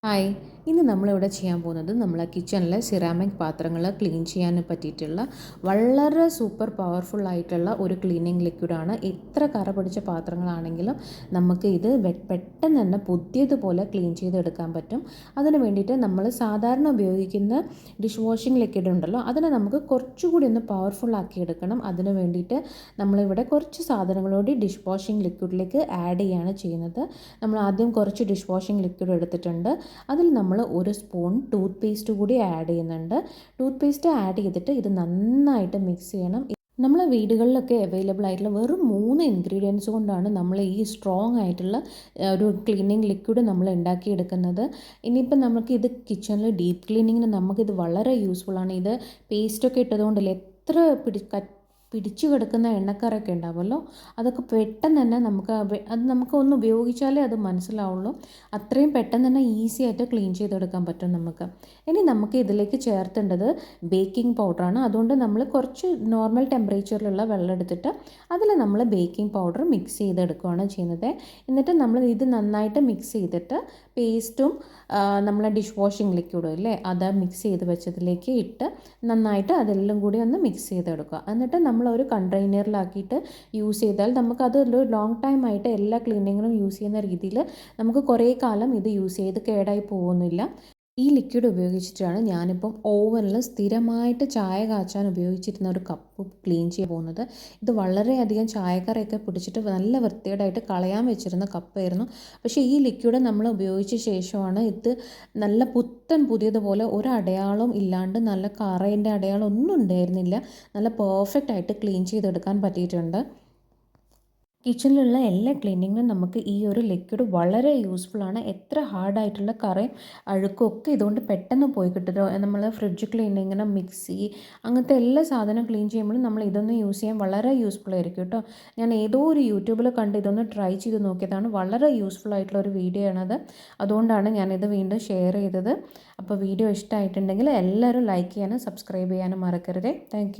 Hi, ഇന്ന് നമ്മളിവിടെ ചെയ്യാൻ പോകുന്നത് നമ്മളെ കിച്ചണിലെ സിറാമിക് പാത്രങ്ങൾ ക്ലീൻ ചെയ്യാൻ പറ്റിയിട്ടുള്ള വളരെ സൂപ്പർ പവർഫുൾ ആയിട്ടുള്ള ഒരു ക്ലീനിങ് ലിക്വിഡാണ്. എത്ര കറ പിടിച്ച പാത്രങ്ങളാണെങ്കിലും നമുക്ക് ഇത് പെട്ടെന്ന് തന്നെ പുതിയതുപോലെ ക്ലീൻ ചെയ്തെടുക്കാൻ പറ്റും. അതിന് വേണ്ടിയിട്ട് നമ്മൾ സാധാരണ ഉപയോഗിക്കുന്ന ഡിഷ് വാഷിംഗ് ലിക്വിഡ് ഉണ്ടല്ലോ, അതിനെ നമുക്ക് കുറച്ചുകൂടി ഒന്ന് പവർഫുൾ ആക്കി എടുക്കണം. അതിന് വേണ്ടിയിട്ട് നമ്മളിവിടെ കുറച്ച് സാധനങ്ങളോട് ഡിഷ് വാഷിംഗ് ലിക്വിഡിലേക്ക് ആഡ് ചെയ്യുകയാണ് ചെയ്യുന്നത്. നമ്മൾ ആദ്യം കുറച്ച് ഡിഷ് വാഷിംഗ് ലിക്വിഡ് എടുത്തിട്ടുണ്ട്. അതിൽ നമ്മൾ ഒരു സ്പൂൺ ടൂത്ത് പേസ്റ്റ് കൂടി ആഡ് ചെയ്യുന്നുണ്ട്. ടൂത്ത് പേസ്റ്റ് ആഡ് ചെയ്തിട്ട് ഇത് നന്നായിട്ട് മിക്സ് ചെയ്യണം. നമ്മളെ വീടുകളിലൊക്കെ അവൈലബിൾ ആയിട്ടുള്ള വെറും 3 ഇൻഗ്രീഡിയൻസ് കൊണ്ടാണ് നമ്മൾ ഈ സ്ട്രോങ് ആയിട്ടുള്ള ഒരു ക്ലീനിങ് ലിക്വിഡ് നമ്മൾ ഉണ്ടാക്കിയെടുക്കുന്നത്. ഇനിയിപ്പോൾ നമുക്ക് ഇത് കിച്ചണിൽ ഡീപ്പ് ക്ലീനിങ്ങിന് നമുക്കിത് വളരെ യൂസ്ഫുള്ളാണ്. ഇത് പേസ്റ്റൊക്കെ ഇട്ടതുകൊണ്ടല്ലേ എത്ര പിടിച്ചു കിടക്കുന്ന എണ്ണക്കറൊക്കെ ഉണ്ടാവുമല്ലോ, അതൊക്കെ പെട്ടെന്ന് തന്നെ അത് നമുക്ക് ഒന്ന് ഉപയോഗിച്ചാലേ അത് മനസ്സിലാവുള്ളൂ. അത്രയും പെട്ടെന്ന് തന്നെ ഈസി ആയിട്ട് ക്ലീൻ ചെയ്തെടുക്കാൻ പറ്റും നമുക്ക്. ഇനി നമുക്ക് ഇതിലേക്ക് ചേർത്തേണ്ടത് ബേക്കിംഗ് പൗഡറാണ്. അതുകൊണ്ട് നമ്മൾ കുറച്ച് നോർമൽ ടെമ്പറേച്ചറിലുള്ള വെള്ളം എടുത്തിട്ട് അതിൽ നമ്മൾ ബേക്കിംഗ് പൗഡർ മിക്സ് ചെയ്തെടുക്കുകയാണ് ചെയ്യുന്നത്. എന്നിട്ട് നമ്മൾ ഇത് നന്നായിട്ട് മിക്സ് ചെയ്തിട്ട് പേസ്റ്റും നമ്മളെ ഡിഷ് വാഷിംഗ് ലിക്വിഡും ഇല്ലേ, അത് മിക്സ് ചെയ്ത് വെച്ചതിലേക്ക് ഇട്ട് നന്നായിട്ട് അതെല്ലാം കൂടി ഒന്ന് മിക്സ് ചെയ്തെടുക്കുക. എന്നിട്ട് നമ്മൾ ഒരു കണ്ടെയ്നറിലാക്കിയിട്ട് യൂസ് ചെയ്താൽ നമുക്കത് ഒരു ലോങ് ടൈം ആയിട്ട് എല്ലാ ക്ലീനിങ്ങിനും യൂസ് ചെയ്യുന്ന രീതിയിൽ നമുക്ക് കുറേ കാലം ഇത് യൂസ് ചെയ്ത് കേടായി പോകുന്നില്ല. ഈ ലിക്വിഡ് ഉപയോഗിച്ചിട്ടാണ് ഞാനിപ്പം ഓവനിൽ സ്ഥിരമായിട്ട് ചായ കാച്ചാൻ ഉപയോഗിച്ചിരുന്ന ഒരു കപ്പ് ക്ലീൻ ചെയ്യാൻ പോകുന്നത്. ഇത് വളരെയധികം ചായക്കറയൊക്കെ പിടിച്ചിട്ട് നല്ല വൃത്തികേടായിട്ട് കളയാൻ വെച്ചിരുന്ന കപ്പായിരുന്നു. പക്ഷേ ഈ ലിക്വിഡ് നമ്മൾ ഉപയോഗിച്ച ശേഷമാണ് ഇത് നല്ല പുതിയതുപോലെ ഒരു അടയാളം ഇല്ലാണ്ട്, നല്ല കറേൻ്റെ അടയാളം ഒന്നും ഉണ്ടായിരുന്നില്ല, നല്ല പെർഫെക്റ്റ് ആയിട്ട് ക്ലീൻ ചെയ്തെടുക്കാൻ പറ്റിയിട്ടുണ്ട്. കിച്ചണിലുള്ള എല്ലാ ക്ലീനിങ്ങിനും നമുക്ക് ഈ ഒരു ലിക്വിഡ് വളരെ യൂസ്ഫുള്ളാണ്. എത്ര ഹാർഡായിട്ടുള്ള കറയും അഴുക്കും ഒക്കെ ഇതുകൊണ്ട് പെട്ടെന്ന് പോയി കിട്ടും. നമ്മൾ ഫ്രിഡ്ജ് ക്ലീനിങ്ങിനും മിക്സി അങ്ങനത്തെ എല്ലാ സാധനം ക്ലീൻ ചെയ്യുമ്പോഴും നമ്മൾ ഇതൊന്ന് യൂസ് ചെയ്യാൻ വളരെ യൂസ്ഫുൾ ആയിരിക്കും കേട്ടോ. ഞാൻ ഏതോ ഒരു യൂട്യൂബിൽ കണ്ട് ഇതൊന്ന് ട്രൈ ചെയ്ത് നോക്കിയതാണ്. വളരെ യൂസ്ഫുൾ ആയിട്ടുള്ള ഒരു വീഡിയോ ആണത്. അതുകൊണ്ടാണ് ഞാനിത് വീണ്ടും ഷെയർ ചെയ്തത്. അപ്പോൾ വീഡിയോ ഇഷ്ടമായിട്ടുണ്ടെങ്കിൽ എല്ലാവരും ലൈക്ക് ചെയ്യാനും സബ്സ്ക്രൈബ് ചെയ്യാനും മറക്കരുതേ. താങ്ക്